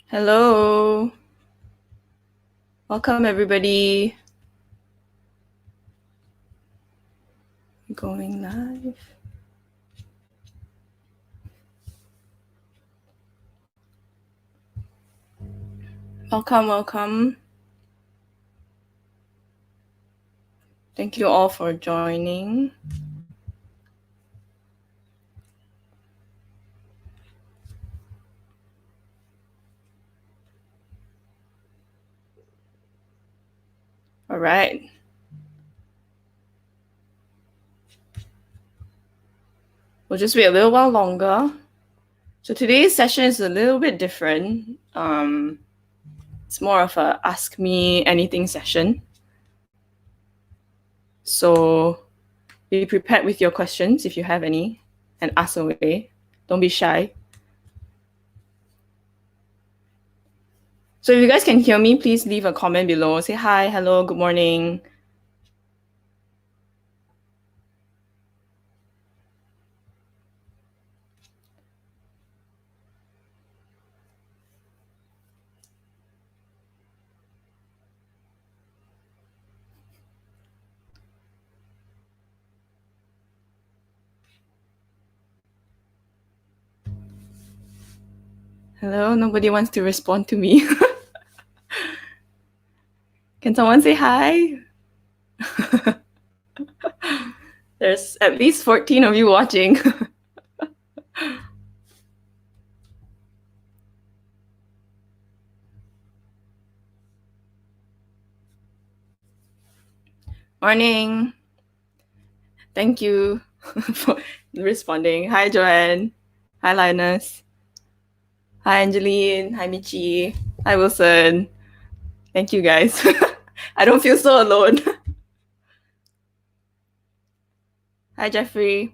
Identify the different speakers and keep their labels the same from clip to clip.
Speaker 1: Hello. Welcome, everybody. Going live. Welcome. Thank you all for joining. All right. We'll just wait a little while longer. So today's session is a little bit different. It's more of a ask me anything session. So be prepared with your questions if you have any, and ask away. Don't be shy. So if you guys can hear me, please leave a comment below. Say hi, hello, good morning. Hello, nobody wants to respond to me. Can someone say hi? There's at least 14 of you watching. Morning. Thank you for responding. Hi, Joanne. Hi, Linus. Hi, Angeline. Hi, Michi. Hi, Wilson. Thank you, guys. I don't feel so alone. Hi, Jeffrey.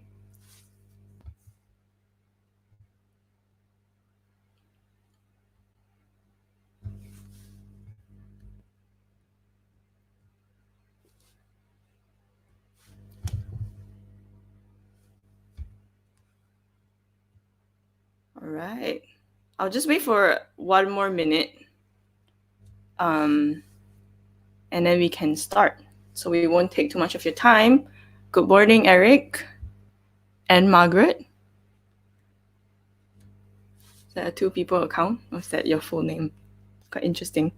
Speaker 1: All right. I'll just wait for one more minute. And then we can start. So we won't take too much of your time. Good morning, Eric and Margaret. Is that a two people account or is that your full name? Quite interesting.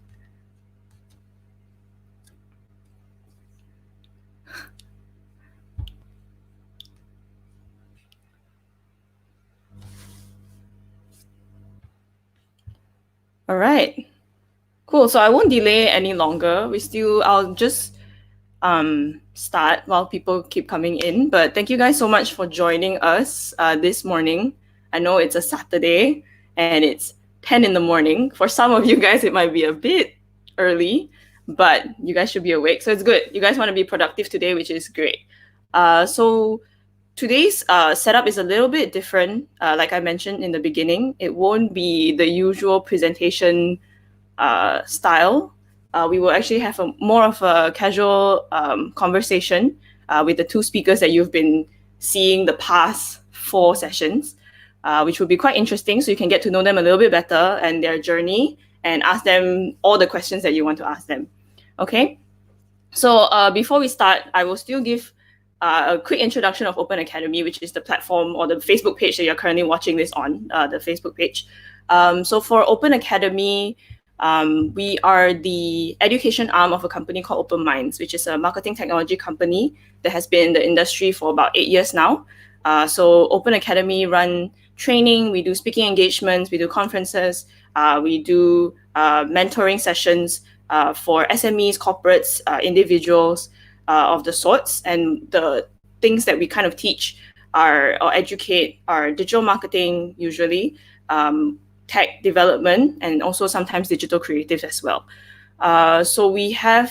Speaker 1: All right. Cool. So I won't delay any longer. I'll just start while people keep coming in. But thank you guys so much for joining us this morning. I know it's a Saturday and it's 10 in the morning. For some of you guys, it might be a bit early, but you guys should be awake. So it's good. You guys want to be productive today, which is great. So today's setup is a little bit different. Like I mentioned in the beginning, it won't be the usual presentation style. We will actually have more of a casual conversation with the two speakers that you've been seeing the past 4 sessions, which will be quite interesting. So you can get to know them a little bit better and their journey and ask them all the questions that you want to ask them. Okay? So before we start, I will still give a quick introduction of Open Academy, which is the platform or the Facebook page that you're currently watching this on, the Facebook page. So for Open Academy, we are the education arm of a company called Open Minds, which is a marketing technology company that has been in the industry for about 8 years now. So Open Academy run training, we do speaking engagements, we do conferences, we do mentoring sessions for SMEs, corporates, individuals of the sorts. And the things that we kind of teach or educate are digital marketing usually, tech development, and also sometimes digital creatives as well. So we are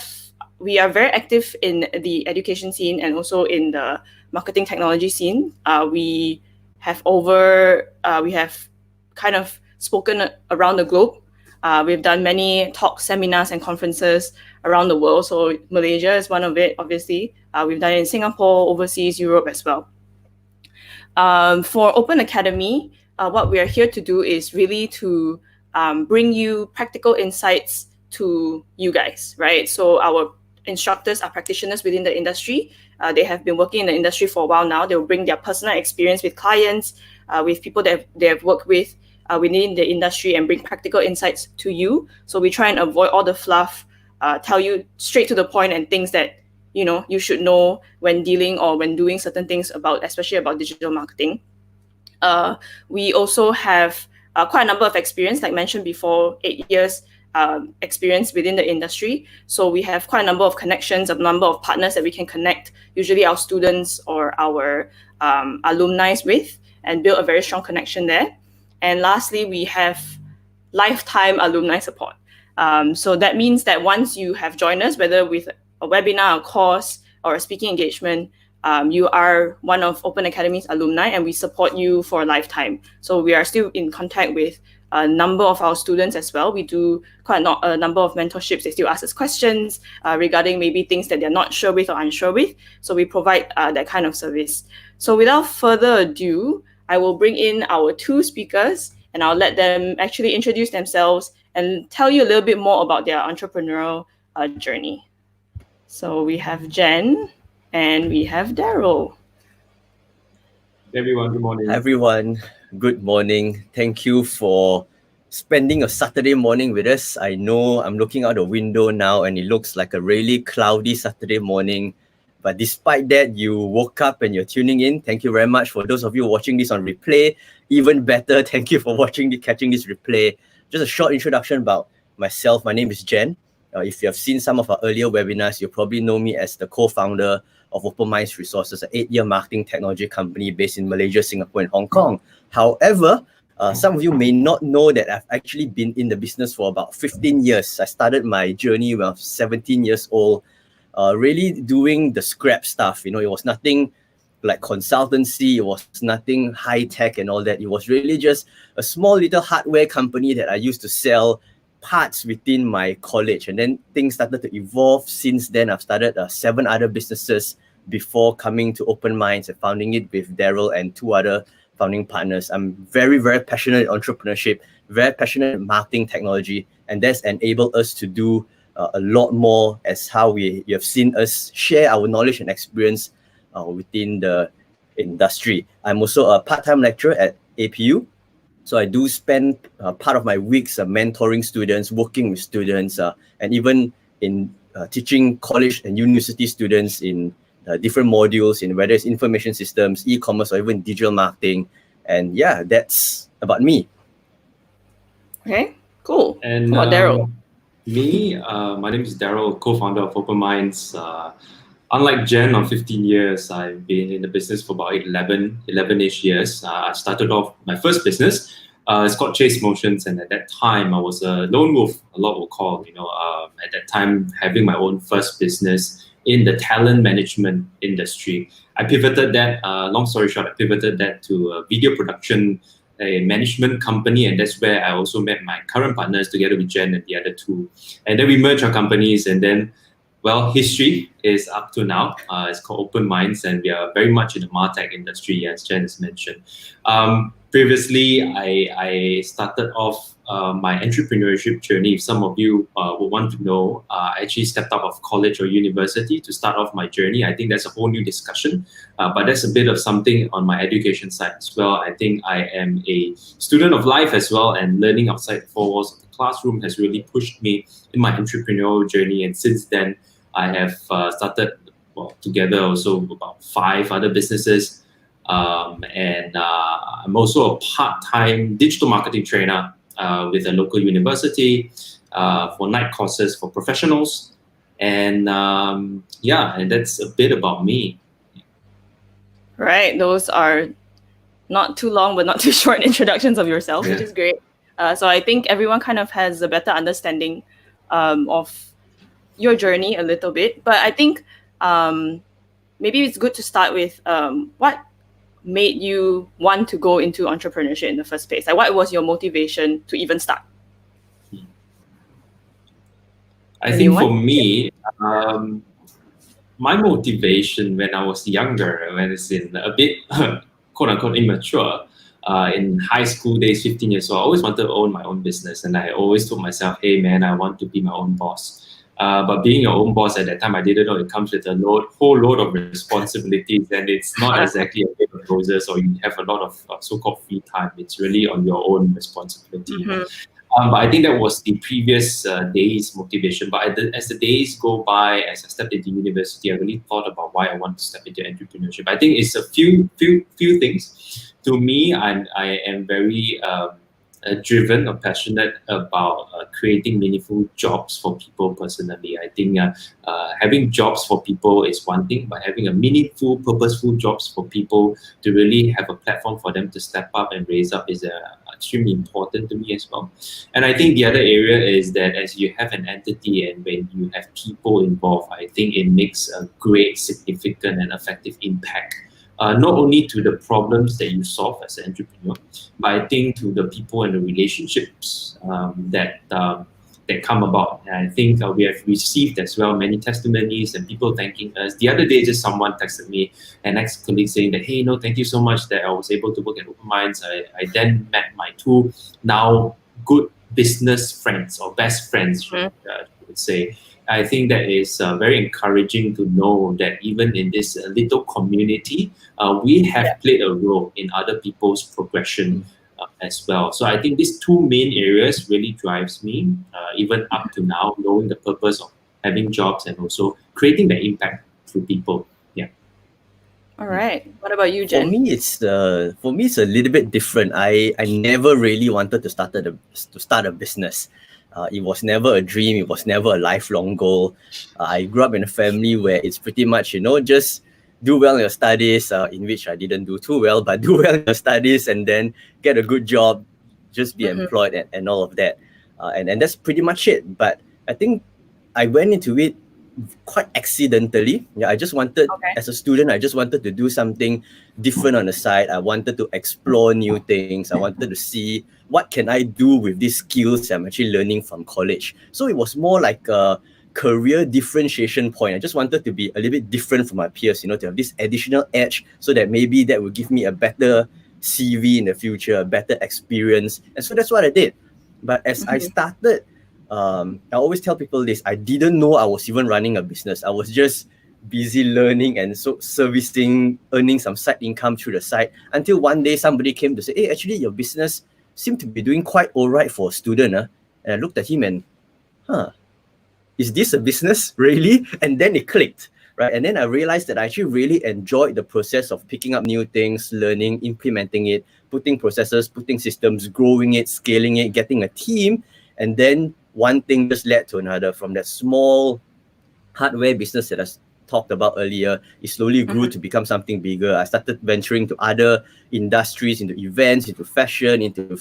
Speaker 1: very active in the education scene and also in the marketing technology scene. We have kind of spoken around the globe. We've done many talks, seminars, and conferences around the world. So Malaysia is one of it, obviously. We've done it in Singapore, overseas, Europe as well. For Open Academy, what we are here to do is really to bring you practical insights to you guys, right? So our instructors are practitioners within the industry. They have been working in the industry for a while now. They will bring their personal experience with clients, with people that they have worked with within the industry, and bring practical insights to you. So we try and avoid all the fluff, tell you straight to the point and things that you should know when dealing or when doing certain things about, especially about digital marketing. We also have quite a number of experience, like mentioned before, 8 years experience within the industry. So we have quite a number of connections, a number of partners that we can connect, usually our students or our alumni with, and build a very strong connection there. And lastly, we have lifetime alumni support. So that means that once you have joined us, whether with a webinar, a course, or a speaking engagement, you are one of Open Academy's alumni, and we support you for a lifetime. So we are still in contact with a number of our students as well. We do quite a number of mentorships. They still ask us questions regarding maybe things that they're not sure with or unsure with. So we provide that kind of service. So without further ado, I will bring in our two speakers, and I'll let them actually introduce themselves and tell you a little bit more about their entrepreneurial journey. So we have Jen and we have Daryl.
Speaker 2: Hey everyone, good morning.
Speaker 3: Hi everyone, good morning. Thank you for spending a Saturday morning with us. I know I'm looking out the window now and it looks like a really cloudy Saturday morning. But despite that, you woke up and you're tuning in. Thank you very much. For those of you watching this on replay, even better, thank you for catching this replay. Just a short introduction about myself. My name is Jen. If you have seen some of our earlier webinars, you probably know me as the co-founder of Open Minds Resources, an 8-year marketing technology company based in Malaysia, Singapore, and Hong Kong. However, some of you may not know that I've actually been in the business for about 15 years. I started my journey when I was 17 years old, really doing the scrap stuff. It was nothing like consultancy, it was nothing high tech and all that. It was really just a small little hardware company that I used to sell parts within my college, and then things started to evolve. Since then, I've started 7 other businesses before coming to Open Minds and founding it with Daryl and 2 other founding partners. I'm very, very passionate in entrepreneurship, very passionate in marketing technology, and that's enabled us to do a lot more, as how you have seen us share our knowledge and experience within the industry. I'm also a part-time lecturer at APU. So I do spend part of my weeks mentoring students, working with students, and even in teaching college and university students in different modules, in whether it's information systems, e-commerce, or even digital marketing. And yeah, that's about me.
Speaker 1: Okay, cool.
Speaker 2: And
Speaker 1: how about Daryl?
Speaker 2: My name is Daryl, co-founder of Open Minds. Unlike Jen, of 15 years, I've been in the business for about 11-ish years. I started off my first business. It's called Chase Motions, and at that time, I was a lone wolf, a lot will call. At that time, having my own first business in the talent management industry. I pivoted that, long story short, I pivoted that to a video production, a management company, and that's where I also met my current partners together with Jen and the other 2. And then we merged our companies, and then history is up to now. It's called Open Minds, and we are very much in the MarTech industry, as Jen has mentioned. Previously, I started off my entrepreneurship journey. If some of you would want to know, I actually stepped out of college or university to start off my journey. I think that's a whole new discussion, but that's a bit of something on my education side as well. I think I am a student of life as well, and learning outside the 4 walls of the classroom has really pushed me in my entrepreneurial journey. And since then, I have started together also about 5 other businesses, and I'm also a part-time digital marketing trainer with a local university for night courses for professionals, and and that's a bit about me.
Speaker 1: Right, those are not too long but not too short introductions of yourself, which is great. So I think everyone kind of has a better understanding of your journey a little bit, but I think maybe it's good to start with what made you want to go into entrepreneurship in the first place? Like, what was your motivation to even start?
Speaker 2: I think for me, my motivation when I was younger, when it's in a bit quote unquote immature, in high school days, 15 years old, I always wanted to own my own business. And I always told myself, hey man, I want to be my own boss. But being your own boss at that time, I didn't know it comes with a whole load of responsibilities, and it's not exactly a bed of roses, or you have a lot of so-called free time. It's really on your own responsibility. But I think that was the previous days' motivation. But as the days go by, as I stepped into university, I really thought about why I want to step into entrepreneurship. I think it's a few things. To me, I am very driven or passionate about creating meaningful jobs for people personally. I think having jobs for people is one thing, but having a meaningful, purposeful jobs for people to really have a platform for them to step up and raise up is extremely important to me as well. And I think the other area is that as you have an entity and when you have people involved, I think it makes a great, significant and effective impact. Not only to the problems that you solve as an entrepreneur, but I think to the people and the relationships that come about. And I think we have received as well many testimonies and people thanking us. The other day, just someone texted me, an ex-colleague, saying that, hey, no, thank you so much that I was able to work at Open Minds. I then met my two now good business friends or best friends, I would say. I think that is very encouraging to know that even in this little community, we have played a role in other people's progression as well. So I think these two main areas really drives me, even up to now, knowing the purpose of having jobs and also creating the impact through people. Yeah.
Speaker 1: All right. What about you, Jen?
Speaker 3: For me, it's a little bit different. I never really wanted to start a business. It was never a dream. It was never a lifelong goal. I grew up in a family where it's pretty much, just do well in your studies, in which I didn't do too well, but do well in your studies and then get a good job, just be employed and all of that. And that's pretty much it. But I think I went into it quite accidentally. Yeah, I just wanted, as a student, I just wanted to do something different on the side. I wanted to explore new things. I wanted to see what can I do with these skills I'm actually learning from college. So it was more like a career differentiation point. I just wanted to be a little bit different from my peers, to have this additional edge so that maybe that will give me a better CV in the future, a better experience. And so that's what I did. But as I started, I always tell people this, I didn't know I was even running a business. I was just busy learning and so servicing, earning some side income through the side, until one day somebody came to say, hey, actually your business seemed to be doing quite all right for a student. And I looked at him and, is this a business, really? And then it clicked, right? And then I realized that I actually really enjoyed the process of picking up new things, learning, implementing it, putting processes, putting systems, growing it, scaling it, getting a team. And then one thing just led to another. From that small hardware business that I talked about earlier, it slowly grew to become something bigger. I started venturing to other industries, into events, into fashion, into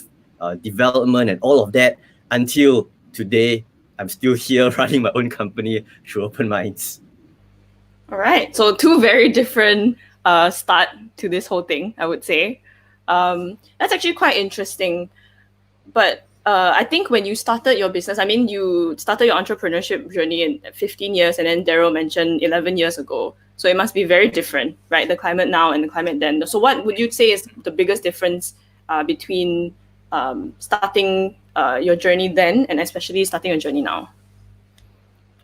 Speaker 3: development and all of that, until today I'm still here running my own company through Open Minds.
Speaker 1: All right. So two very different start to this whole thing, I would say. That's actually quite interesting. But I think when you started your business, I mean, you started your entrepreneurship journey in 15 years, and then Daryl mentioned 11 years ago. So it must be very different, right? The climate now and the climate then. So what would you say is the biggest difference between starting your journey then and especially starting your journey now?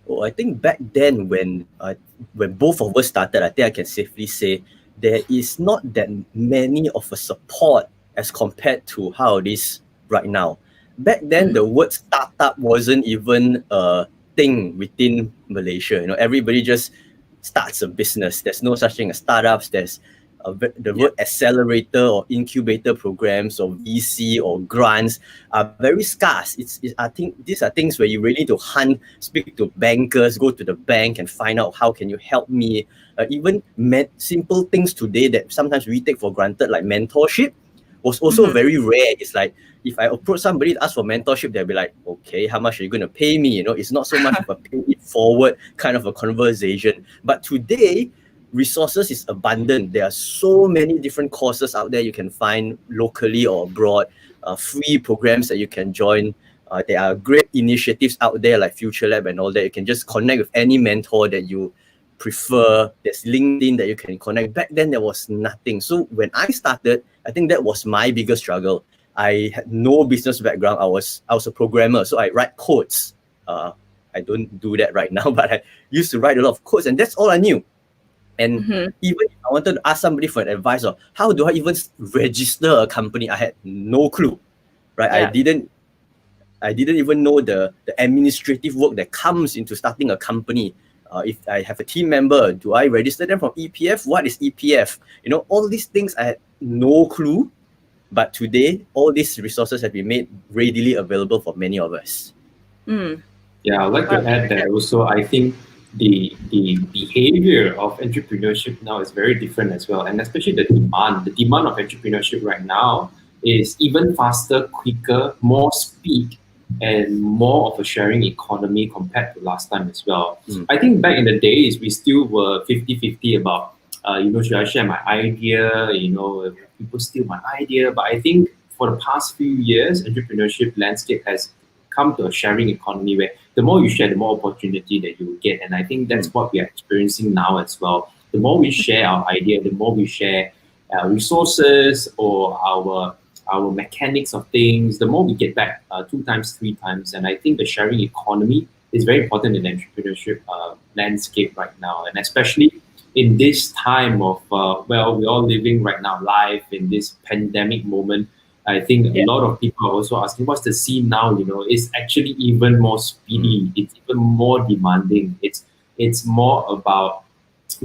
Speaker 3: Well, I think back then when both of us started, I think I can safely say there is not that many of a support as compared to how it is right now. Back then, the word startup wasn't even a thing within Malaysia. Everybody just starts a business. There's no such thing as startups. There's the word accelerator or incubator programs or VC or grants are very scarce. I think these are things where you really need to hunt, speak to bankers, go to the bank and find out how can you help me. Even simple things today that sometimes we take for granted, like mentorship, was also very rare. It's like, if I approach somebody to ask for mentorship, they'll be like, okay, how much are you going to pay me? It's not so much of a pay it forward kind of a conversation. But today, resources is abundant. There are so many different courses out there you can find locally or abroad, free programs that you can join. There are great initiatives out there like Future Lab and all that. You can just connect with any mentor that you prefer. There's LinkedIn that you can connect. Back then, there was nothing. So when I started, I think that was my biggest struggle. I had no business background. I was a programmer, so I write codes. I don't do that right now, but I used to write a lot of codes, and that's all I knew. And even if I wanted to ask somebody for advice on how do I even register a company, I had no clue, right?
Speaker 1: Yeah.
Speaker 3: I didn't even know the administrative work that comes into starting a company. If I have a team member, do I register them from EPF? What is EPF? You know, all these things I had no clue. But today, all these resources have been made readily available for many of us.
Speaker 2: Yeah, I'd like to add that also. I think the behavior of entrepreneurship now is very different as well, and especially the demand. The demand of entrepreneurship right now is even faster, quicker, more speed, and more of a sharing economy compared to last time as well. I think back in the days, we still were 50-50 about, should I share my idea? People steal my idea. But I think for the past few years, entrepreneurship landscape has come to a sharing economy where the more you share, the more opportunity that you will get. And I think that's what we are experiencing now as well. The more we share our idea, the more we share resources or our mechanics of things, the more we get back 2 times, 3 times. And I think the sharing economy is very important in the entrepreneurship landscape right now. And especially in this time of, we're all living right now live in this pandemic moment. I think a lot of people are also asking, what's the scene now? It's actually even more speedy. It's even more demanding. It's more about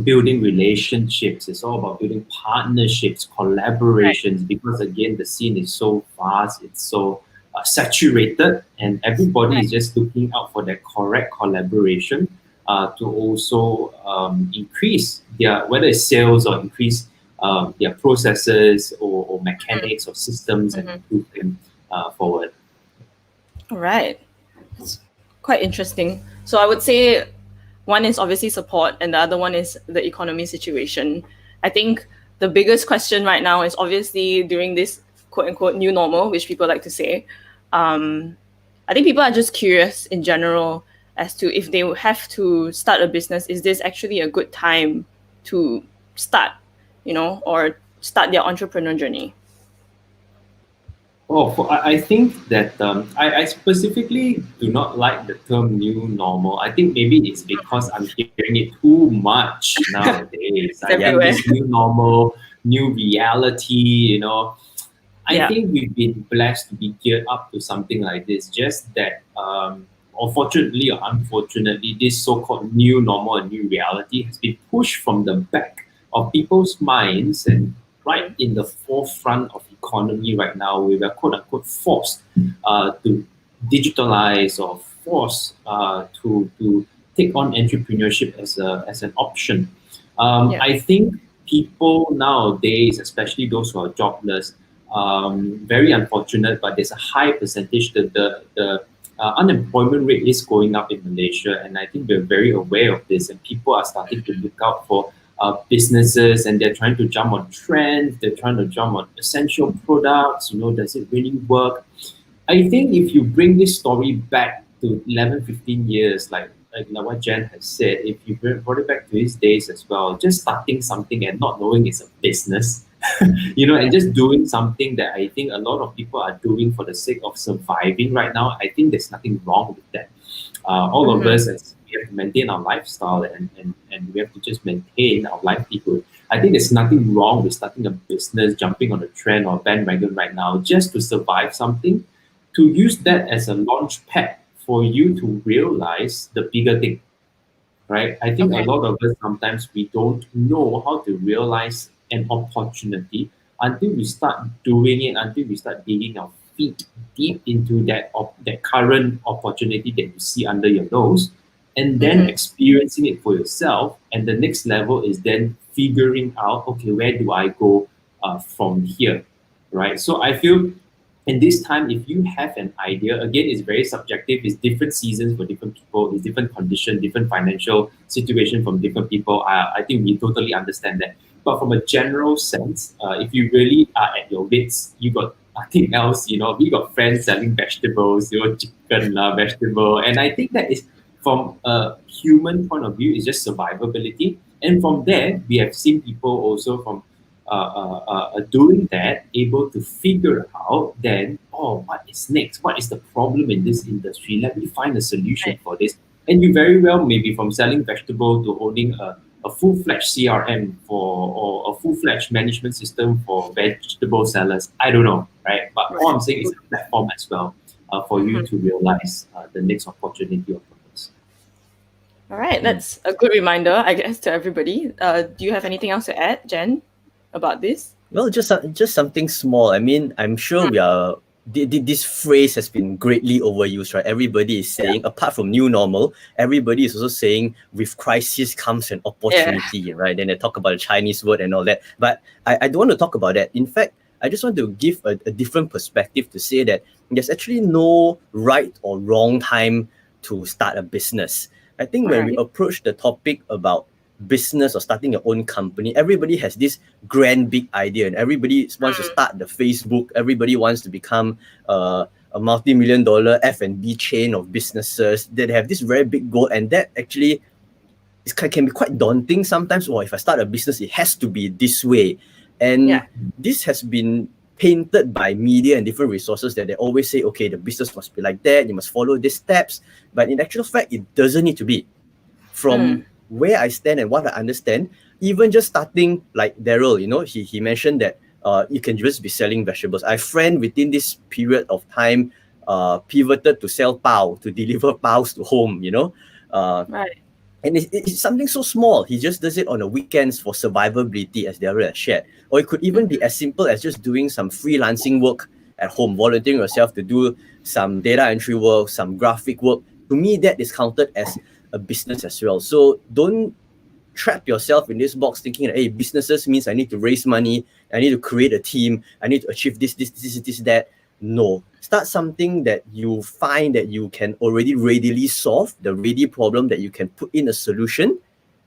Speaker 2: building relationships. It's all about building partnerships, collaborations, because again, the scene is so fast, it's so saturated, and everybody is just looking out for that correct collaboration to also increase their, whether it's sales or increase their processes or mechanics or systems and move them forward.
Speaker 1: All right. It's quite interesting. So I would say one is obviously support and the other one is the economy situation. I think the biggest question right now is obviously during this quote unquote new normal, which people like to say. I think people are just curious in general as to if they have to start a business, is this actually a good time to start, or start their entrepreneur journey?
Speaker 2: I think that I specifically do not like the term new normal. I think maybe it's because I'm hearing it too much nowadays. I think this new normal, new reality, I think we've been blessed to be geared up to something like this. Just that, unfortunately or unfortunately, this so-called new normal and new reality has been pushed from the back of people's minds and right in the forefront of economy right now. We were quote unquote forced to digitalize or forced to take on entrepreneurship as an option. I think people nowadays, especially those who are jobless, very unfortunate, but there's a high percentage that the unemployment rate is going up in Malaysia, and I think we're very aware of this, and people are starting to look out for businesses, and they're trying to jump on trends, they're trying to jump on essential products, does it really work? I think if you bring this story back to 11, 15 years, like what Jen has said, if you brought it back to his days as well, just starting something and not knowing it's a business, and just doing something that I think a lot of people are doing for the sake of surviving right now, I think there's nothing wrong with that. All of us, we have to maintain our lifestyle and we have to just maintain our livelihood. I think there's nothing wrong with starting a business, jumping on a trend or a bandwagon right now, just to survive something, to use that as a launch pad for you to realize the bigger thing, right? I think a lot of us sometimes we don't know how to realize an opportunity until we start doing it, until we start digging our feet deep into that current opportunity that you see under your nose, and then experiencing it for yourself. And the next level is then figuring out, okay, where do I go from here, right? So I feel in this time, if you have an idea, again, it's very subjective. It's different seasons for different people. It's different condition, different financial situation from different people. I think we totally understand that. But from a general sense, if you really are at your wits, you got nothing else. We got friends selling vegetables, chicken, vegetable, and I think that is from a human point of view, is just survivability. And from there, we have seen people also from doing that, able to figure out then, oh, what is next? What is the problem in this industry? Let me find a solution
Speaker 1: Right.
Speaker 2: for this. And you very well maybe from selling vegetable to owning a full-fledged CRM or a full-fledged management system for vegetable sellers. I don't know, right? But all I'm saying is a platform as well for you to realize the next opportunity or purpose.
Speaker 1: All right, that's a good reminder, I guess, to everybody. Do you have anything else to add, Jen, about this?
Speaker 3: Well, just something small. I mean, I'm sure we are. This phrase has been greatly overused, right? Everybody is saying, apart from new normal, everybody is also saying, with crisis comes an
Speaker 1: Yeah.
Speaker 3: opportunity, right? Then they talk about the Chinese word and all that. But I don't want to talk about that. In fact, I just want to give a different perspective to say that there's actually no right or wrong time to start a business. I think when we
Speaker 1: Right.
Speaker 3: approach the topic about business or starting your own company, everybody has this grand big idea and everybody wants to start the Facebook. Everybody wants to become a multi-million dollar F&B chain of businesses that have this very big goal, and that actually can be quite daunting sometimes. Or if I start a business, it has to be this way. And
Speaker 1: Yeah.
Speaker 3: this has been painted by media and different resources that they always say, okay, the business must be like that, you must follow these steps. But in actual fact, it doesn't need to be. From where I stand and what I understand, even just starting like Daryl, he mentioned that you can just be selling vegetables. I have friend within this period of time pivoted to sell pao, to deliver paos to home,
Speaker 1: Right.
Speaker 3: and it's something so small. He just does it on the weekends for survivability, as Daryl has shared. Or it could even be as simple as just doing some freelancing work at home, volunteering yourself to do some data entry work, some graphic work. To me, that is counted as a business as well. So don't trap yourself in this box thinking that, hey, businesses means I need to raise money, I need to create a team, I need to achieve this, that. No. Start something that you find that you can already readily solve, the ready problem that you can put in a solution.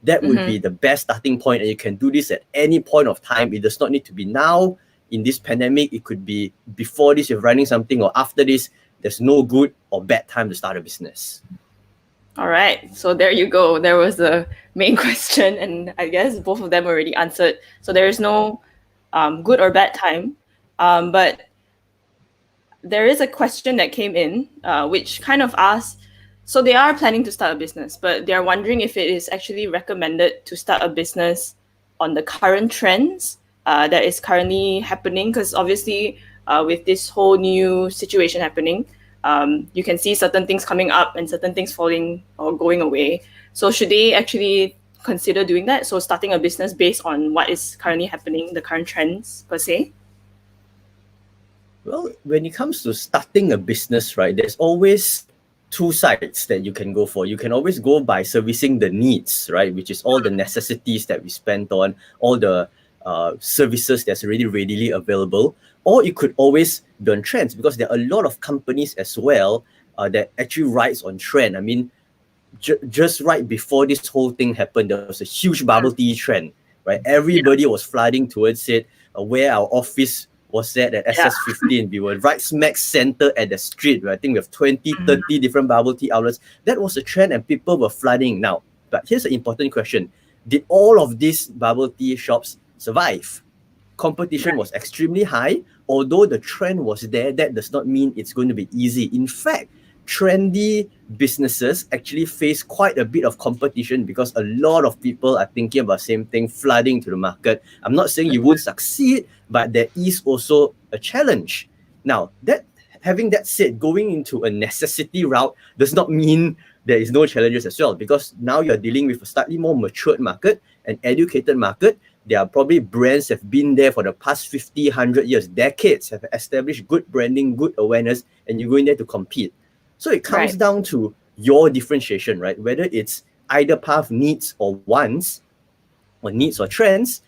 Speaker 3: That would be the best starting point, and you can do this at any point of time. It does not need to be now in this pandemic. It could be before this, you're running something, or after this. There's no good or bad time to start a business.
Speaker 1: All right. So there you go. There was the main question, and I guess both of them already answered. So there is no good or bad time. But there is a question that came in, which kind of asks, so they are planning to start a business, but they are wondering if it is actually recommended to start a business on the current trends that is currently happening. Because obviously, with this whole new situation happening, you can see certain things coming up and certain things falling or going away. So should they actually consider doing that? So starting a business based on what is currently happening, the current trends per se?
Speaker 3: Well, when it comes to starting a business, right, there's always two sides that you can go for. You can always go by servicing the needs, right, which is all the necessities that we spent on, all the services that's already readily available. Or you could always be on trends, because there are a lot of companies as well that actually rides on trend. I mean, just right before this whole thing happened, there was a huge bubble tea trend, right? Everybody was flooding towards it. Where our office was at
Speaker 1: Yeah.
Speaker 3: SS15, we were right smack center at the street. Right? I think we have 20, 30 different bubble tea outlets. That was a trend and people were flooding. Now, but here's an important question. Did all of these bubble tea shops survive? Competition was extremely high. Although the trend was there, that does not mean it's going to be easy. In fact, trendy businesses actually face quite a bit of competition, because a lot of people are thinking about the same thing, flooding to the market. I'm not saying you won't succeed, but there is also a challenge. Now, having that said, going into a necessity route does not mean there is no challenges as well, because now you're dealing with a slightly more matured market, an educated market. There are probably brands that have been there for the past 50, 100 years, decades, have established good branding, good awareness, and you go in there to compete. So it comes
Speaker 1: Right.
Speaker 3: down to your differentiation, right? Whether it's either path needs or wants, or needs or trends,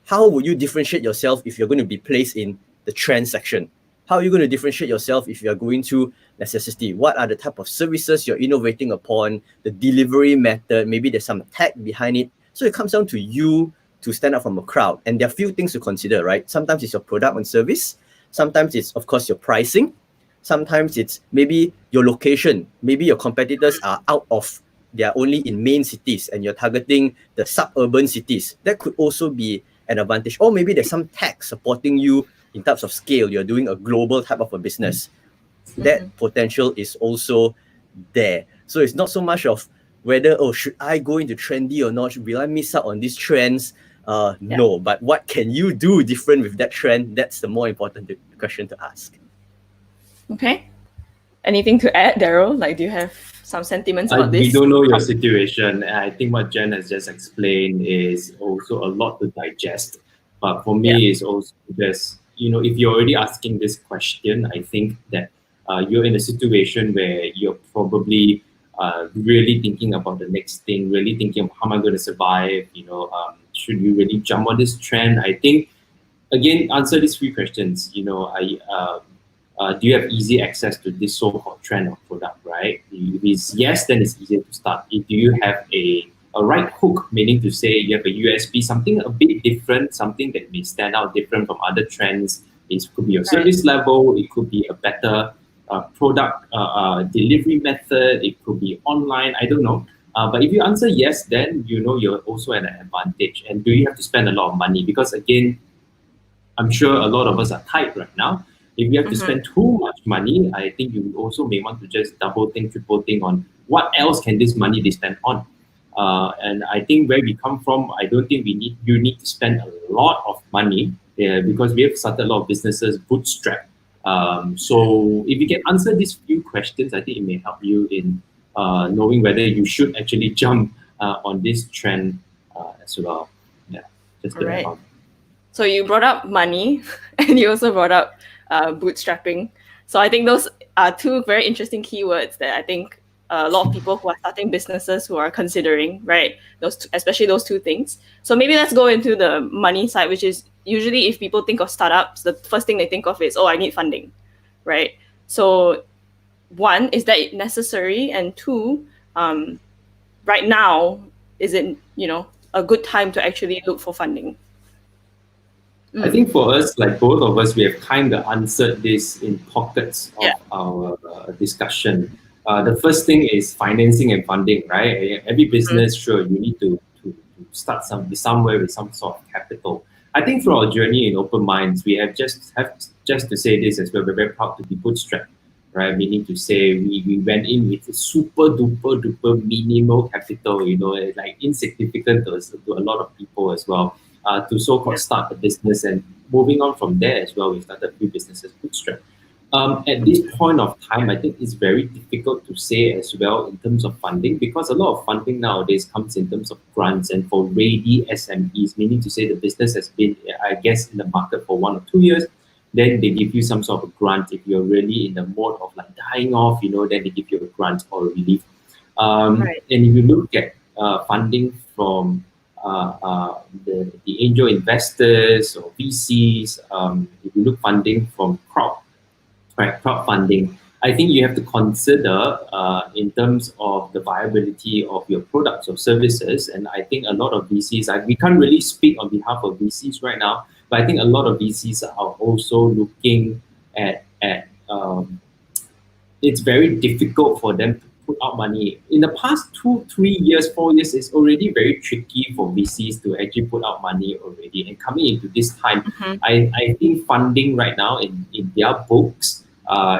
Speaker 3: how would you differentiate yourself if you're going to be placed in the trend section? How are you going to differentiate yourself if you're going to necessity? What are the type of services you're innovating upon, the delivery method, maybe there's some tech behind it. So it comes down to you to stand out from a crowd. And there are a few things to consider, right? Sometimes it's your product and service. Sometimes it's, of course, your pricing. Sometimes it's maybe your location. Maybe your competitors are out of, they are only in main cities and you're targeting the suburban cities. That could also be an advantage. Or maybe there's some tech supporting you in terms of scale. You're doing a global type of a business. That potential is also there. So it's not so much of whether, oh, should I go into trendy or not? Will I miss out on these trends? No, but what can you do different with that trend? That's the more important question to ask.
Speaker 1: Okay. Anything to add, Daryl? Like, do you have some sentiments about this?
Speaker 2: We don't know your situation. I think what Jen has just explained is also a lot to digest. But for me, it's also just, if you're already asking this question, I think that you're in a situation where you're probably really thinking about the next thing, really thinking of how am I going to survive, should you really jump on this trend? I think, again, answer these three questions. Do you have easy access to this so-called trend or product, right? If it's yes, then it's easier to start. If do you have a right hook, meaning to say you have a USP, something a bit different, something that may stand out different from other trends. It could be your service level, it could be a better product delivery method, it could be online, I don't know. But if you answer yes, then you're also at an advantage. And do you have to spend a lot of money? Because again, I'm sure a lot of us are tight right now. If you have to spend too much money, I think you also may want to just double think, triple think on what else can this money be spent on. And I think where we come from, I don't think you need to spend a lot of money because we have started a lot of businesses bootstrap. So if you can answer these few questions, I think it may help you in knowing whether you should actually jump on this trend as well. Yeah, just to add on.
Speaker 1: So you brought up money and you also brought up bootstrapping. So I think those are two very interesting keywords that I think a lot of people who are starting businesses who are considering, right? Especially those two things. So maybe let's go into the money side, which is usually if people think of startups, the first thing they think of is, oh, I need funding, right? So one, is that necessary? And two, right now, is it, a good time to actually look for funding?
Speaker 2: I think for us, like both of us, we have kind of answered this in pockets of our discussion. The first thing is financing and funding, right? Every business, sure, you need to start somewhere with some sort of capital. I think through our journey in Open Minds, we have just to say this as well. We're very proud to be bootstrapped, right? Meaning to say we went in with a super duper minimal capital, like insignificant to a lot of people as well. To so-called start a business, and moving on from there as well, we started a few businesses bootstrap. At this point of time, I think it's very difficult to say as well in terms of funding, because a lot of funding nowadays comes in terms of grants and for ready SMEs, meaning to say the business has been, I guess, in the market for 1 or 2 years. Then they give you some sort of grant. If you're really in the mode of like dying off, then they give you a grant or a relief. And if you look at funding from the angel investors or VCs, if you look funding from crowdfunding, I think you have to consider in terms of the viability of your products or services. And I think a lot of VCs, we can't really speak on behalf of VCs right now, but I think a lot of VCs are also looking at it's very difficult for them to put out money. In the past 2, 3 years, 4 years, it's already very tricky for VCs to actually put out money already. And coming into this time, I think funding right now in their books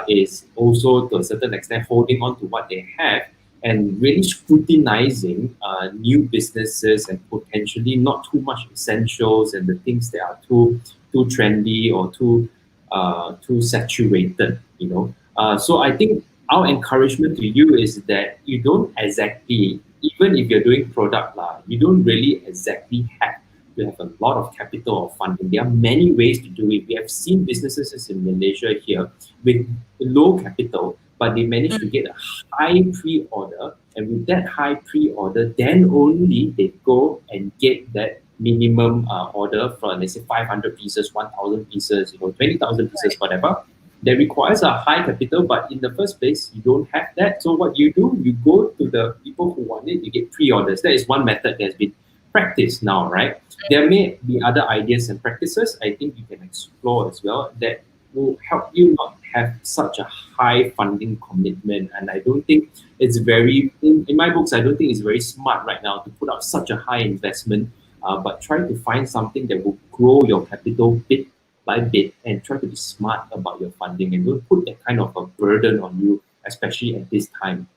Speaker 2: is also to a certain extent holding on to what they have and really scrutinizing new businesses and potentially not too much essentials and the things that are too trendy or too saturated, So I think our encouragement to you is that you don't exactly, even if you're doing product, you don't really exactly have to have a lot of capital or funding. There are many ways to do it. We have seen businesses in Malaysia here with low capital, but they managed to get a high pre-order. And with that high pre-order, then only they go and get that minimum order for, let's say, 500 pieces, 1,000 pieces, 20,000 pieces, whatever. That requires a high capital, but in the first place, you don't have that. So what you do, you go to the people who want it, you get pre-orders. That is one method that has been practiced now, right? There may be other ideas and practices I think you can explore as well that will help you not have such a high funding commitment. And I don't think it's very, in my books, I don't think it's very smart right now to put out such a high investment but try to find something that will grow your capital bit by bit, and try to be smart about your funding, and don't put that kind of a burden on you, especially at this time.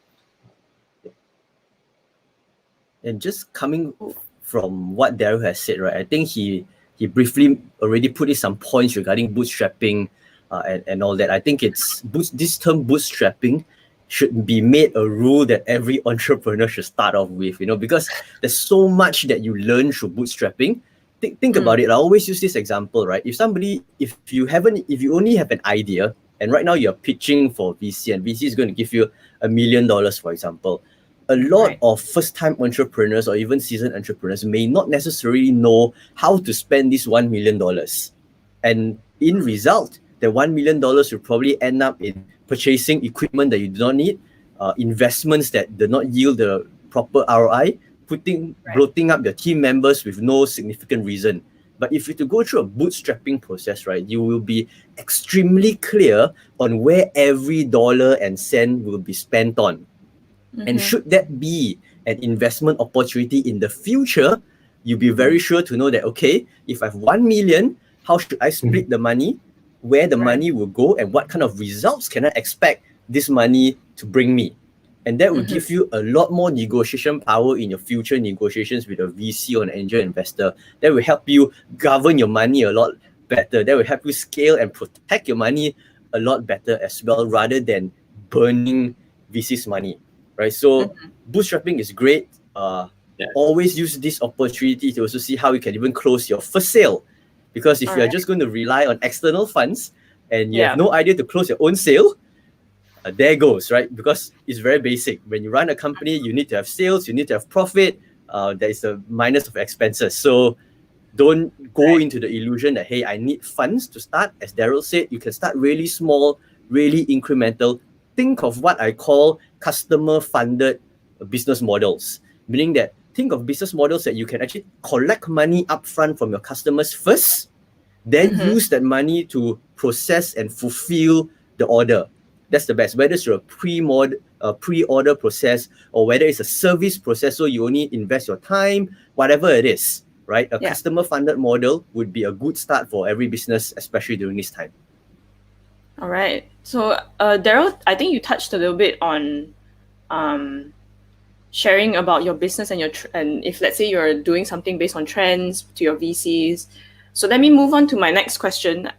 Speaker 3: And just coming from what Daryl has said, right? I think he briefly already put in some points regarding bootstrapping and all that. I think this term bootstrapping should be made a rule that every entrepreneur should start off with, because there's so much that you learn through bootstrapping. Think about it. I always use this example, right? If you only have an idea, and right now you're pitching for VC, and VC is going to give you $1 million, for example, a lot of first-time entrepreneurs or even seasoned entrepreneurs may not necessarily know how to spend this $1 million. And in result, the $1 million will probably end up in purchasing equipment that you do not need, investments that do not yield the proper ROI, bloating up your team members with no significant reason. But if you to go through a bootstrapping process, right, you will be extremely clear on where every dollar and cent will be spent on. And should that be an investment opportunity in the future, you'll be very sure to know that, okay, if I have 1 million, how should I split the money, where the money will go, and what kind of results can I expect this money to bring me? And that will give you a lot more negotiation power in your future negotiations with a VC or an angel investor. That will help you govern your money a lot better. That will help you scale and protect your money a lot better as well, rather than burning VC's money. Right, so bootstrapping is great. Always use this opportunity to also see how you can even close your first sale. Because if you're just going to rely on external funds and you have no idea to close your own sale, there goes, right? Because it's very basic. When you run a company, you need to have sales, you need to have profit. There is a minus of expenses. So don't go into the illusion that, hey, I need funds to start. As Daryl said, you can start really small, really incremental. Think of what I call customer-funded business models, meaning that think of business models that you can actually collect money upfront from your customers first, then use that money to process and fulfill the order. That's the best. Whether it's through a pre-order process or whether it's a service process, so you only invest your time, whatever it is, right? A customer-funded model would be a good start for every business, especially during this time.
Speaker 1: All right. So, Daryl, I think you touched a little bit on sharing about your business and and if, let's say, you're doing something based on trends to your VCs. So let me move on to my next question,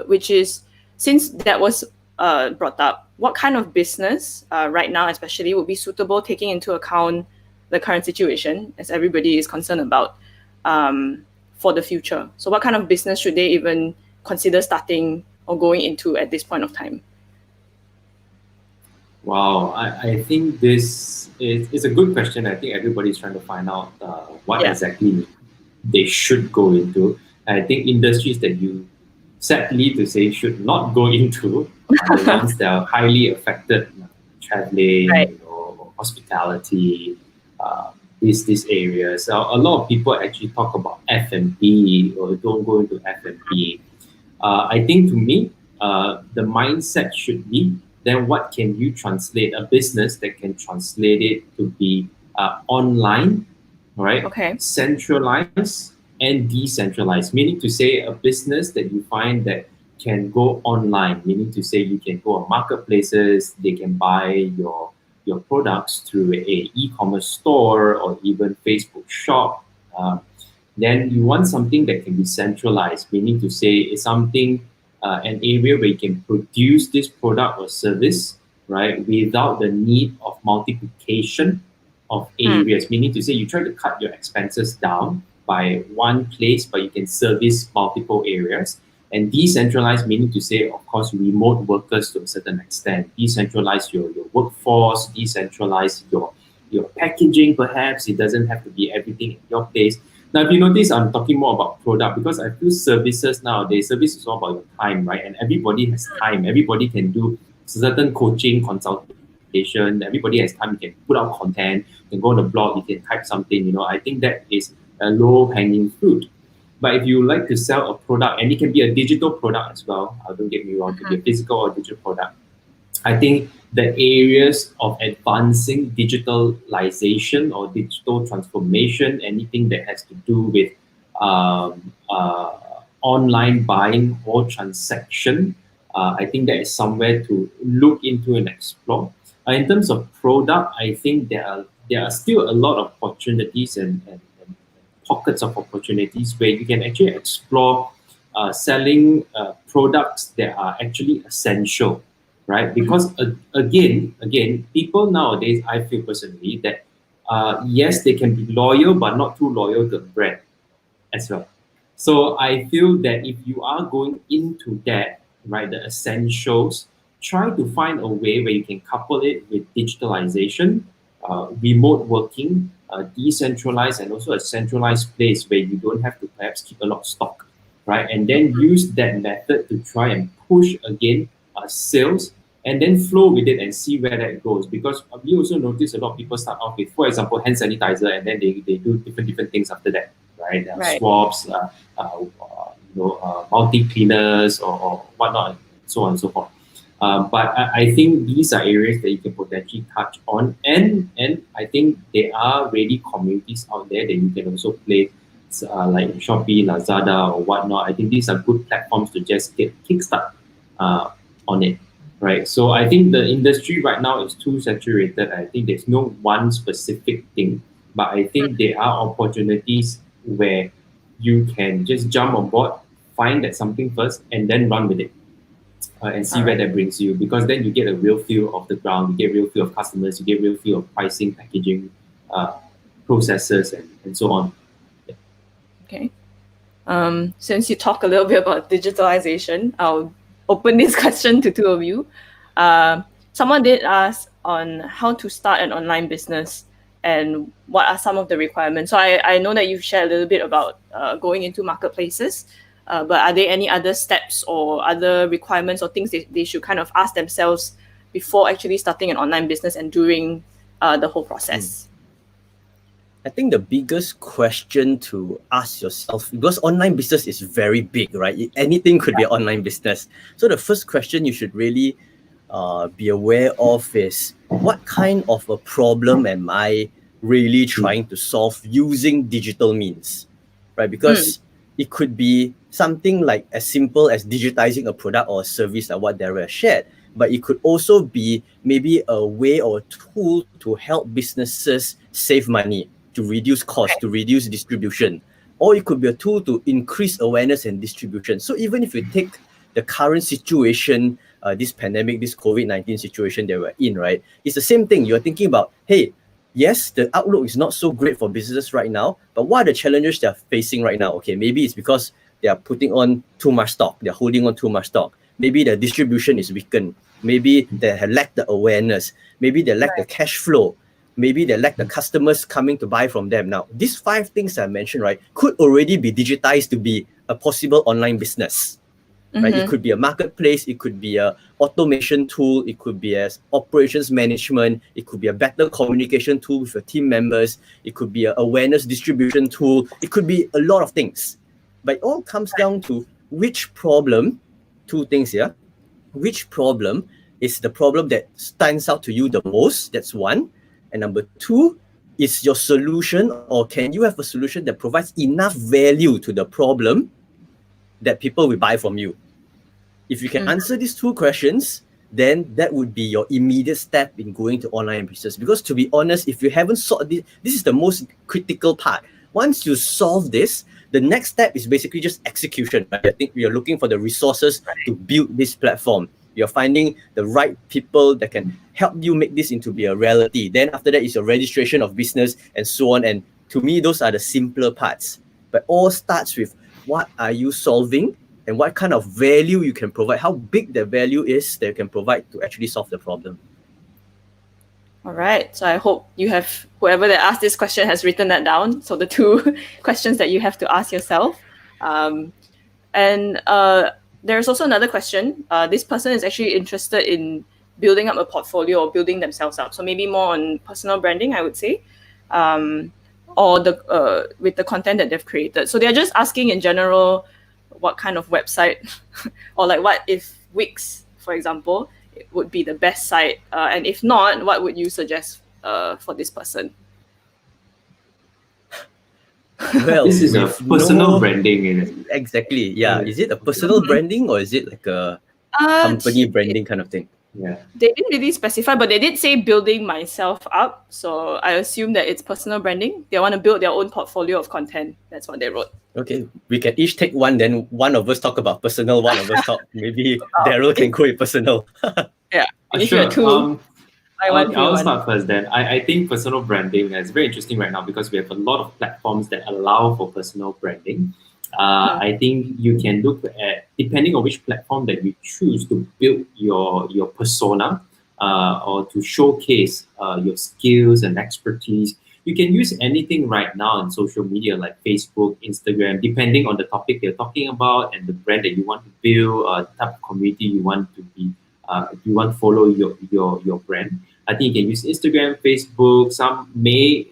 Speaker 1: which is, since that was brought up, what kind of business right now, especially, would be suitable taking into account the current situation, as everybody is concerned about, for the future? So what kind of business should they even consider starting or going into at this point of time?
Speaker 2: Wow, I think this is a good question. I think everybody's trying to find out what exactly they should go into. I think industries that you, sadly to say, should not go into are the ones that are highly affected, traveling, hospitality, these areas. A lot of people actually talk about F&B or don't go into F&B. I think, to me, the mindset should be, then what can you translate? A business that can translate it to be online, right? Centralized and decentralized, meaning to say a business that you find that can go online, meaning to say you can go on marketplaces, they can buy your products through a e-commerce store or even Facebook shop. Then you want something that can be centralized, meaning to say it's something, an area where you can produce this product or service, right, without the need of multiplication of areas, meaning to say you try to cut your expenses down by one place, but you can service multiple areas. And decentralized, meaning to say, of course, remote workers to a certain extent. Decentralize your workforce, decentralize your packaging, perhaps. It doesn't have to be everything in your place. Now, if you notice, I'm talking more about product because I feel services nowadays, service is all about your time, right? And everybody has time. Everybody can do certain coaching, consultation. Everybody has time. You can put out content. You can go on the blog. You can type something. I think that is a low-hanging fruit. But if you like to sell a product, and it can be a digital product as well, don't get me wrong, it can be a physical or digital product, I think the areas of advancing digitalization or digital transformation, anything that has to do with online buying or transaction. I think that is somewhere to look into and explore. In terms of product, I think there are still a lot of opportunities and pockets of opportunities where you can actually explore selling products that are actually essential, right? Because again, people nowadays, I feel personally that yes, they can be loyal, but not too loyal to the brand as well. So I feel that if you are going into that, right, the essentials, try to find a way where you can couple it with digitalization, remote working, decentralized, and also a centralized place where you don't have to perhaps keep a lot of stock, right? And then use that method to try and push again sales and then flow with it and see where that goes. Because we also notice a lot of people start off with, for example, hand sanitizer, and then they do different things after that, right?
Speaker 1: Right.
Speaker 2: Swabs, multi cleaners or whatnot, so on and so forth. But I think these are areas that you can potentially touch on, and I think there are really communities out there that you can also play, like Shopee, Lazada, or whatnot. I think these are good platforms to just get kickstart on it, right? So I think the industry right now is too saturated. I think there's no one specific thing, but I think there are opportunities where you can just jump on board, find that something first, and then run with it. And see where that brings you, because then you get a real feel of the ground, you get a real feel of customers, you get a real feel of pricing, packaging, processes, and so on. Yeah.
Speaker 1: Okay. Since you talk a little bit about digitalization, I'll open this question to two of you. Someone did ask on how to start an online business and what are some of the requirements. So I know that you've shared a little bit about going into marketplaces, but are there any other steps or other requirements or things they should kind of ask themselves before actually starting an online business and during the whole process?
Speaker 3: I think the biggest question to ask yourself, because online business is very big, right? Anything could be an online business. So the first question you should really be aware of is, what kind of a problem am I really trying to solve using digital means, right? Because it could be something like as simple as digitizing a product or a service like what Daryl shared, but it could also be maybe a way or a tool to help businesses save money, to reduce costs, to reduce distribution, or it could be a tool to increase awareness and distribution. So even if you take the current situation, this pandemic, this COVID-19 situation that we're in, right? It's the same thing. You're thinking about, hey, yes, the outlook is not so great for businesses right now, but what are the challenges they're facing right now? Okay, maybe it's because they are putting on too much stock. They're holding on too much stock. Maybe the distribution is weakened. Maybe they lack the awareness. Maybe they lack the cash flow. Maybe they lack the customers coming to buy from them. Now, these 5 things I mentioned, right, could already be digitized to be a possible online business. Right? It could be a marketplace, it could be a automation tool, it could be as operations management, it could be a better communication tool with your team members, it could be an awareness distribution tool, it could be a lot of things. But it all comes down to which problem, 2 things here, which problem is the problem that stands out to you the most, that's 1. And number 2, is your solution, or can you have a solution that provides enough value to the problem that people will buy from you? If you can answer these 2 questions, then that would be your immediate step in going to online business. Because to be honest, if you haven't solved this is the most critical part. Once you solve this, the next step is basically just execution. Right? I think we are looking for the resources to build this platform. You're finding the right people that can help you make this into be a reality. Then after that is your registration of business and so on. And to me, those are the simpler parts. But all starts with, what are you solving and what kind of value you can provide, how big the value is that you can provide to actually solve the problem.
Speaker 1: All right. So I hope whoever that asked this question has written that down. So the 2 questions that you have to ask yourself. And there's also another question. This person is actually interested in building up a portfolio or building themselves up. So maybe more on personal branding, I would say. Or with the content that they've created. So they're just asking in general, what kind of website or like what if Wix, for example, would be the best site? And if not, what would you suggest for this person?
Speaker 3: Well,
Speaker 2: This is a
Speaker 3: with
Speaker 2: personal
Speaker 3: no
Speaker 2: branding, isn't it?
Speaker 3: exactly, yeah. Is it a personal branding or is it like a company branding kind of thing?
Speaker 2: Yeah.
Speaker 1: They didn't really specify, but they did say building myself up. So I assume that it's personal branding. They want to build their own portfolio of content. That's what they wrote.
Speaker 3: Okay, we can each take one. Then one of us talk about personal. One of us talk. Maybe Daryl can go with personal.
Speaker 1: Yeah. If
Speaker 2: Sure.
Speaker 1: you're two, I want
Speaker 2: I'll
Speaker 1: one.
Speaker 2: start first then. I think personal branding is very interesting right now because we have a lot of platforms that allow for personal branding. I think you can look at, depending on which platform that you choose to build your persona or to showcase your skills and expertise. You can use anything right now in social media like Facebook, Instagram, depending on the topic you're talking about and the brand that you want to build, the type of community you want to be, you want to follow your brand. I think you can use Instagram, Facebook. Some may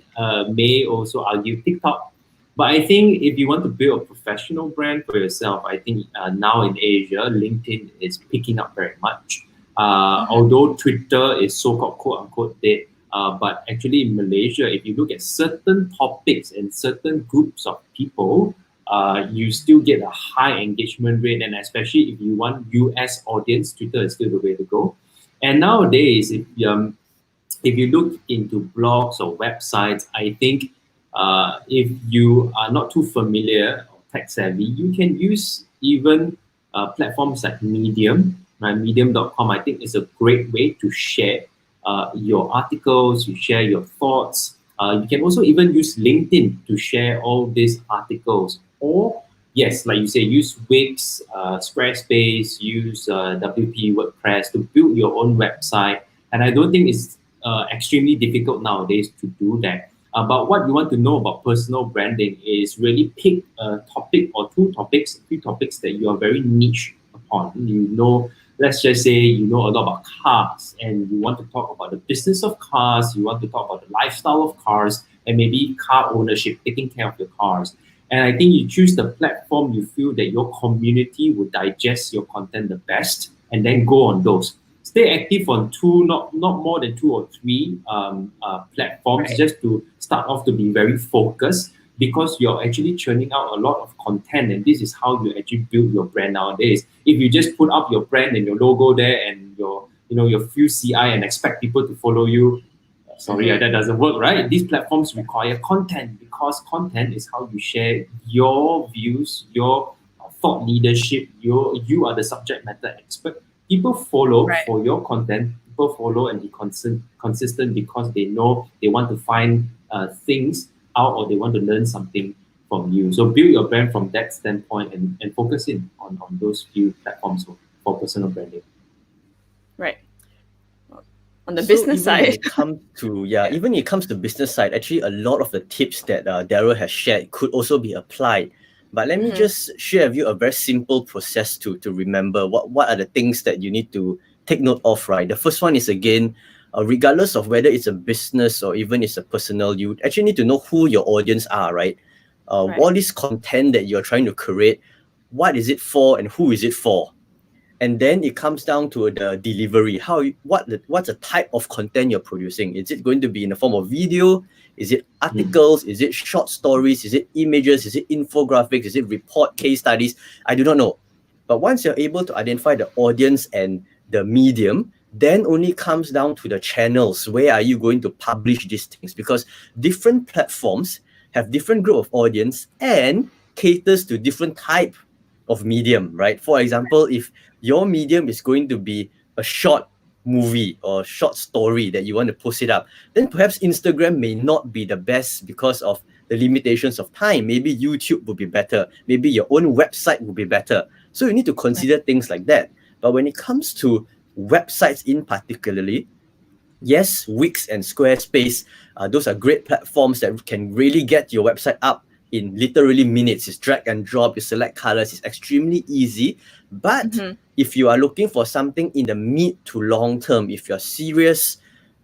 Speaker 2: also argue TikTok. But I think if you want to build a professional brand for yourself, I think now in Asia, LinkedIn is picking up very much. Although Twitter is so-called quote unquote dead, but actually in Malaysia, if you look at certain topics and certain groups of people, you still get a high engagement rate, and especially if you want US audience, Twitter is still the way to go. And nowadays, if you look into blogs or websites, I think if you are not too familiar or tech savvy, you can use even platforms like Medium. Right? Medium.com, I think, is a great way to share your articles, you share your thoughts. You can also even use LinkedIn to share all these articles. Or, yes, like you say, use Wix, Squarespace, use WP WordPress to build your own website. And I don't think it's extremely difficult nowadays to do that. But what you want to know about personal branding is really pick a topic or two topics, three topics that you are very niche upon. You know, let's just say you know a lot about cars and you want to talk about the business of cars, you want to talk about the lifestyle of cars, and maybe car ownership, taking care of your cars. And I think you choose the platform you feel that your community will digest your content the best, and then go on those. Stay active on two, not more than two or three platforms,
Speaker 1: Right.
Speaker 2: just to start off to be very focused, because you're actually churning out a lot of content, and this is how you actually build your brand nowadays. If you just put up your brand and your logo there and your few CI and expect people to follow you, sorry, that doesn't work, right? These platforms require content, because content is how you share your views, your thought leadership. You are the subject matter expert. People follow
Speaker 1: Right.
Speaker 2: for your content. People follow and be consistent because they know they want to find things out, or they want to learn something from you. So build your brand from that standpoint, and focus in on those few platforms for personal branding.
Speaker 1: Right. On the
Speaker 3: So
Speaker 1: business
Speaker 3: even when
Speaker 1: side,
Speaker 3: it comes to even when it comes to business side, actually a lot of the tips that Daryl has shared could also be applied. But let me just share with you a very simple process to remember what are the things that you need to take note of, right? The first one is, again, regardless of whether it's a business or even it's a personal, you actually need to know who your audience are, right?
Speaker 1: Right.
Speaker 3: All this content that you're trying to create, what is it for and who is it for? And then it comes down to the delivery. What's the type of content you're producing? Is it going to be in the form of video? Is it articles? Is it short stories? Is it images? Is it infographics? Is it report case studies? I do not know. But once you're able to identify the audience and the medium, then only comes down to the channels. Where are you going to publish these things? Because different platforms have different group of audience and caters to different type of medium, right? For example, if your medium is going to be a short movie or short story that you want to post it up, then perhaps Instagram may not be the best because of the limitations of time. Maybe YouTube would be better. Maybe your own website would be better. So you need to consider things like that. But when it comes to websites in particularly, yes, Wix and Squarespace, those are great platforms that can really get your website up in literally minutes. It's drag and drop, you select colors, it's extremely easy. But if you are looking for something in the mid to long term, if you're serious,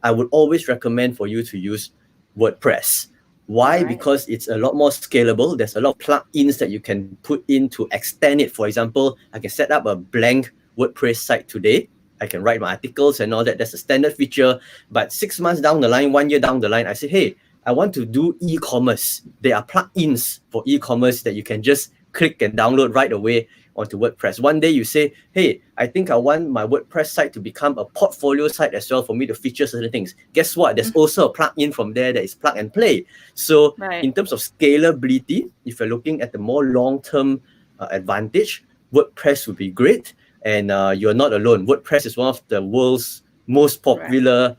Speaker 3: I would always recommend for you to use WordPress. Why?
Speaker 1: Right.
Speaker 3: Because it's a lot more scalable. There's a lot of plugins that you can put in to extend it. For example, I can set up a blank WordPress site today. I can write my articles and all that. That's a standard feature. But 6 months down the line, 1 year down the line, I say, hey, I want to do e-commerce. There are plugins for e-commerce that you can just click and download right away onto WordPress. One day you say, hey, I think I want my WordPress site to become a portfolio site as well for me to feature certain things. Guess what? There's also a plugin from there that is plug and play. So in terms of scalability, if you're looking at the more long-term advantage, WordPress would be great. And you're not alone. WordPress is one of the world's most popular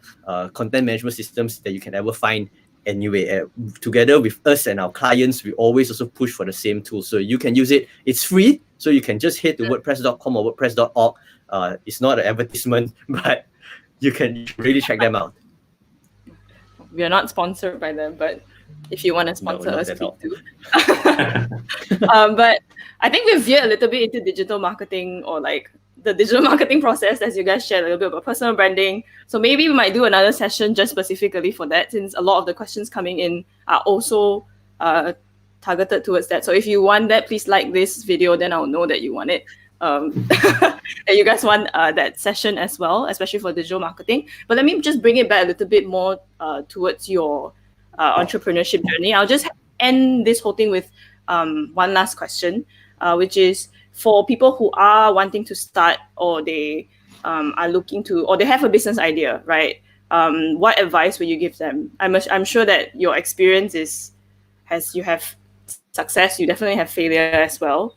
Speaker 3: content management systems that you can ever find anyway. Together with us and our clients, we always also push for the same tool. So you can use it. It's free. So you can just head to wordpress.com or wordpress.org. It's not an advertisement, but you should really check them out.
Speaker 1: We are not sponsored by them, but if you want to sponsor us, please do. But I think we've veered a little bit into digital marketing, or like the digital marketing process, as you guys shared a little bit about personal branding. So maybe we might do another session just specifically for that, since a lot of the questions coming in are also targeted towards that. So if you want that, please like this video, then I'll know that you want it. That you guys want that session as well, especially for digital marketing. But let me just bring it back a little bit more towards your entrepreneurship journey. I'll just end this whole thing with one last question, which is for people who are wanting to start, or they are looking to, or they have a business idea, right? What advice will you give them? I'm sure that your experience you have success, you definitely have failure as well.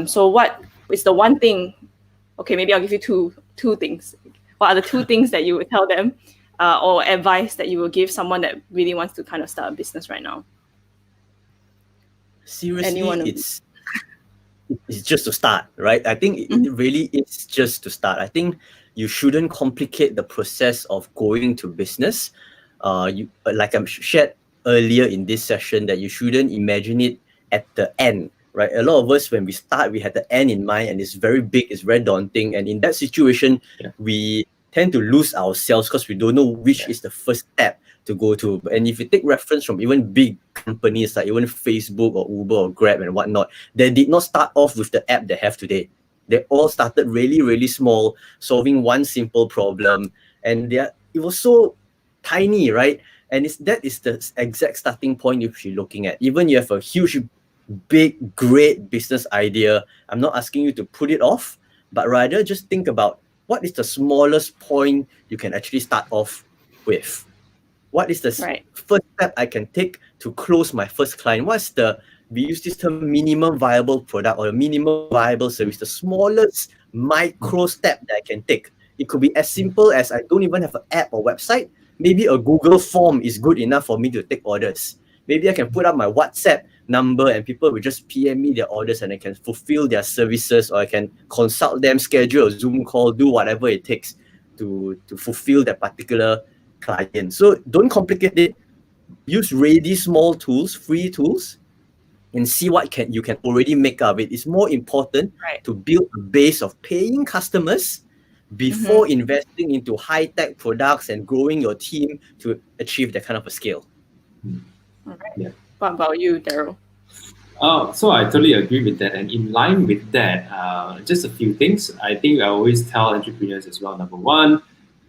Speaker 1: So what is the one thing? Okay, maybe I'll give you two things. What are the two things that you would tell them, or advice that you will give someone that really wants to kind of start a business right now?
Speaker 3: Seriously, it's just to start, right? I think it really is just to start. I think you shouldn't complicate the process of going to business. Like I shared earlier in this session, that you shouldn't imagine it at the end, right? A lot of us, when we start, we had the end in mind, and it's very big, it's very daunting. And in that situation, we tend to lose ourselves because we don't know which is the first step to go to. And if you take reference from even big companies like even Facebook or Uber or Grab and whatnot, they did not start off with the app they have today. They all started really, really small, solving one simple problem. And it was so tiny, right? And that is the exact starting point if you're looking at. Even you have a huge, big, great business idea, I'm not asking you to put it off, but rather just think about what is the smallest point you can actually start off with. What is the first step I can take to close my first client? We use this term minimum viable product or a minimum viable service, the smallest micro step that I can take. It could be as simple as I don't even have an app or website. Maybe a Google form is good enough for me to take orders. Maybe I can put up my WhatsApp number and people will just PM me their orders and I can fulfill their services, or I can consult them, schedule a Zoom call, do whatever it takes to fulfill that particular client. So don't complicate it. Use really small tools, free tools, and see what you can already make of it. It's more important to build a base of paying customers before investing into high-tech products and growing your team to achieve that kind of a scale.
Speaker 1: All right. Yeah. What about you, Daryl?
Speaker 2: So I totally agree with that. And in line with that, just a few things. I think I always tell entrepreneurs as well, number one,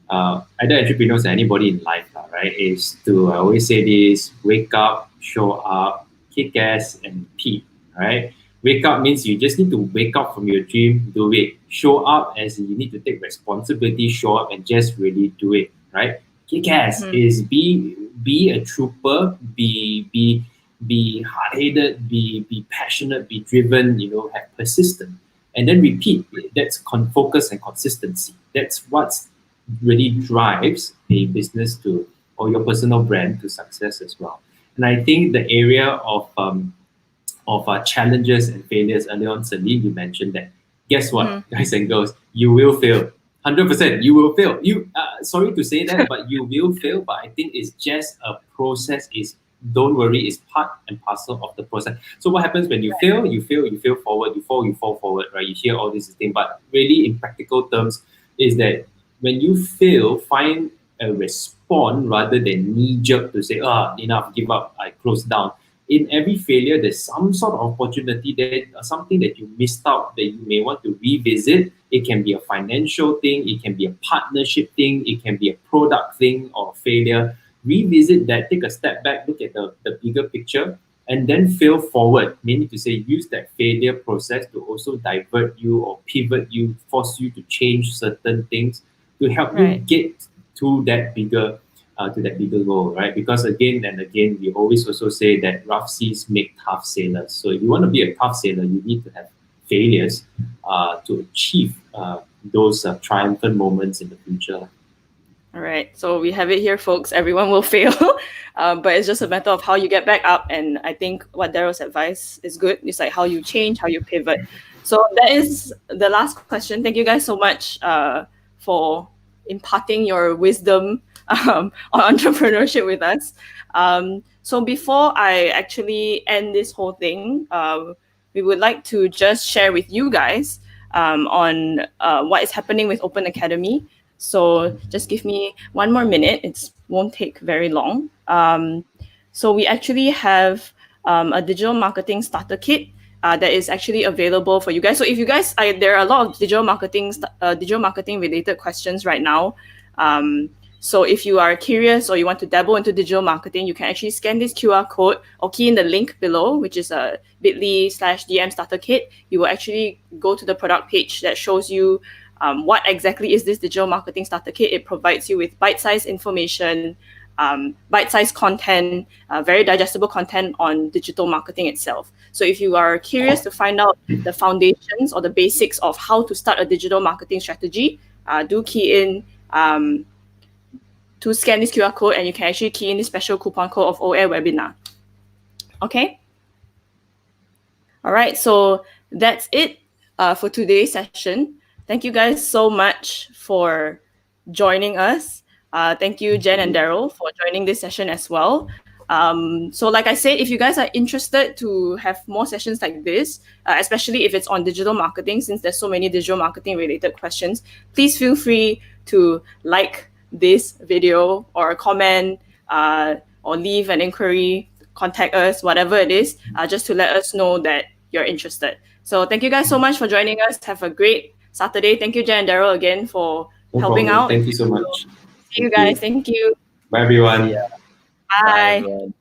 Speaker 2: either entrepreneurs or anybody in life, right, is to, I always say this, wake up, show up, kick ass, and peep, right? Wake up means you just need to wake up from your dream, do it. Show up as you need to take responsibility, show up and just really do it, right? Kick ass is be a trooper, be hard-headed, be passionate, be driven, have persistence. And then repeat. That's focus and consistency. That's what's really drives a business to, or your personal brand to success as well. And I think the area of challenges and failures, earlier on, Celine, you mentioned that. Guess what, guys and girls, you will fail. 100%, you will fail. Sorry to say that, but you will fail. But I think it's just a process. Don't worry, it's part and parcel of the process. So what happens when you fail? You fail forward. You fall forward, right? You hear all these things. But really, in practical terms, is that when you fail, find a response rather than knee-jerk to say, enough, give up, I close down. in every failure, there's some sort of opportunity that something that you missed out that you may want to revisit. It can be a financial thing, it can be a partnership thing, it can be a product thing or failure. Revisit that, take a step back, look at the bigger picture, and then fail forward, meaning to say use that failure process to also divert you or pivot you, force you to change certain things to help you
Speaker 1: Right.
Speaker 2: get to that bigger goal, right? Because again and again, we always also say that rough seas make tough sailors. So if you want to be a tough sailor, you need to have failures to achieve those triumphant moments in the future.
Speaker 1: All right. So we have it here, folks. Everyone will fail, but it's just a matter of how you get back up. And I think what Daryl's advice is good. It's like how you change, how you pivot. So that is the last question. Thank you guys so much for imparting your wisdom on entrepreneurship with us. So before I actually end this whole thing, we would like to just share with you guys on what is happening with Open Academy. So just give me one more minute. It won't take very long. So we actually have a digital marketing starter kit that is actually available for you guys. So if you guys, there are a lot of digital marketing related questions right now. So if you are curious or you want to dabble into digital marketing, you can actually scan this QR code or key in the link below, which is a bit.ly/DM starter kit. You will actually go to the product page that shows you what exactly is this digital marketing starter kit. It provides you with bite-sized information, bite-sized content, very digestible content on digital marketing itself. So if you are curious to find out the foundations or the basics of how to start a digital marketing strategy, do key in to scan this QR code, and you can actually key in this special coupon code of OAir webinar. Okay? All right, so that's it for today's session. Thank you guys so much for joining us. Thank you, Jen and Daryl, for joining this session as well. So like I said, if you guys are interested to have more sessions like this, especially if it's on digital marketing, since there's so many digital marketing related questions, please feel free to like this video or comment or leave an inquiry, contact us, whatever it is, just to let us know that you're interested. So thank you guys so much for joining us. Have a great Saturday. Thank you, Jen and Daryl, again for
Speaker 2: No
Speaker 1: helping
Speaker 2: problem.
Speaker 1: out.
Speaker 2: Thank you so much.
Speaker 1: See you guys. Thank you.
Speaker 2: Bye, everyone.
Speaker 3: Yeah.
Speaker 1: Bye.
Speaker 3: Bye, everyone.